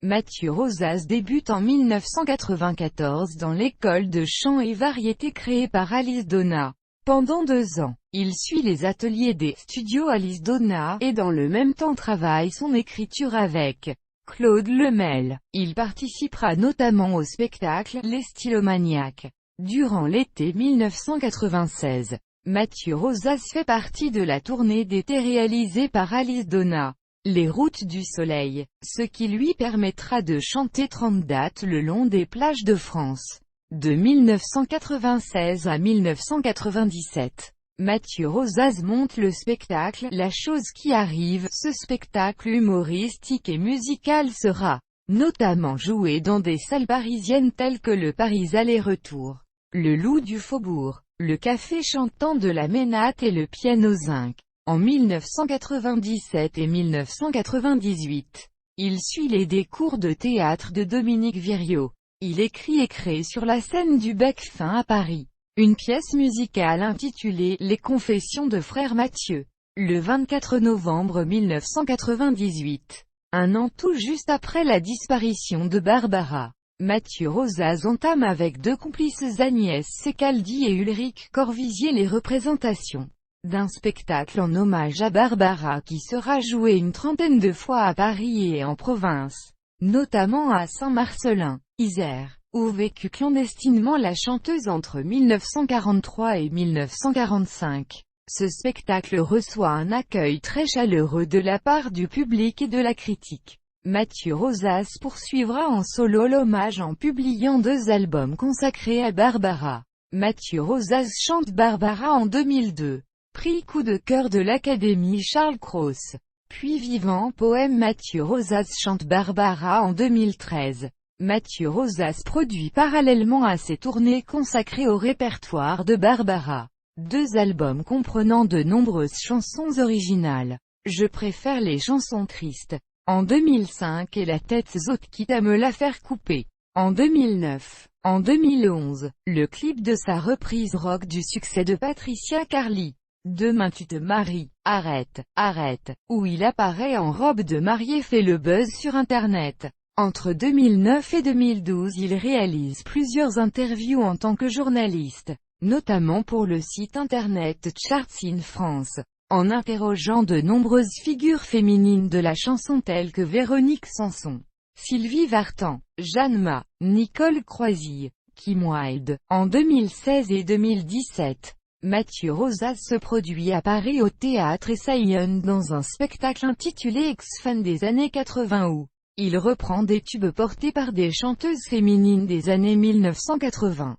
Mathieu Rosas débute en 1994 dans l'école de chant et variété créée par Alice Donna. Pendant 2 ans, il suit les ateliers des studios Alice Donna, et dans le même temps travaille son écriture avec Claude Lemel. Il participera notamment au spectacle Les Stylomaniacs. Durant l'été 1996, Mathieu Rosas fait partie de la tournée d'été réalisée par Alice Donna, Les Routes du Soleil, ce qui lui permettra de chanter 30 dates le long des plages de France. De 1996 à 1997, Mathieu Rosas monte le spectacle La chose qui arrive. Ce spectacle humoristique et musical sera notamment joué dans des salles parisiennes telles que le Paris Aller-Retour, le Loup du Faubourg, le Café Chantant de la Ménate et le Piano Zinc. En 1997 et 1998, il suit des cours de théâtre de Dominique Viriot. Il écrit et crée sur la scène du Bec-Fin à Paris une pièce musicale intitulée Les Confessions de Frère Mathieu. Le 24 novembre 1998, un an tout juste après la disparition de Barbara, Mathieu Rosas entame avec 2 complices Agnès Secaldi et Ulrich Corvisier les représentations d'un spectacle en hommage à Barbara qui sera joué une 30aine de fois à Paris et en province, notamment à Saint-Marcellin, Isère, où vécut clandestinement la chanteuse entre 1943 et 1945. Ce spectacle reçoit un accueil très chaleureux de la part du public et de la critique. Mathieu Rosas poursuivra en solo l'hommage en publiant 2 albums consacrés à Barbara. Mathieu Rosas chante Barbara en 2002. Prix Coup de cœur de l'Académie Charles Cros. Puis Vivant poème. Mathieu Rosas chante Barbara en 2013. Mathieu Rosas produit parallèlement à ses tournées consacrées au répertoire de Barbara 2 albums comprenant de nombreuses chansons originales. Je préfère les chansons tristes, en 2005, et La tête haute quitte à me la faire couper, en 2009. En 2011, le clip de sa reprise rock du succès de Patricia Carly, Demain tu te maries, arrête, arrête, où il apparaît en robe de mariée fait le buzz sur Internet. Entre 2009 et 2012, il réalise plusieurs interviews en tant que journaliste, notamment pour le site internet Charts in France, en interrogeant de nombreuses figures féminines de la chanson telles que Véronique Sanson, Sylvie Vartan, Jeanne Ma, Nicole Croisille, Kim Wilde. En 2016 et 2017, Mathieu Rosas se produit à Paris au Théâtre Essayone dans un spectacle intitulé Ex-fan des années 80 où il reprend des tubes portés par des chanteuses féminines des années 1980.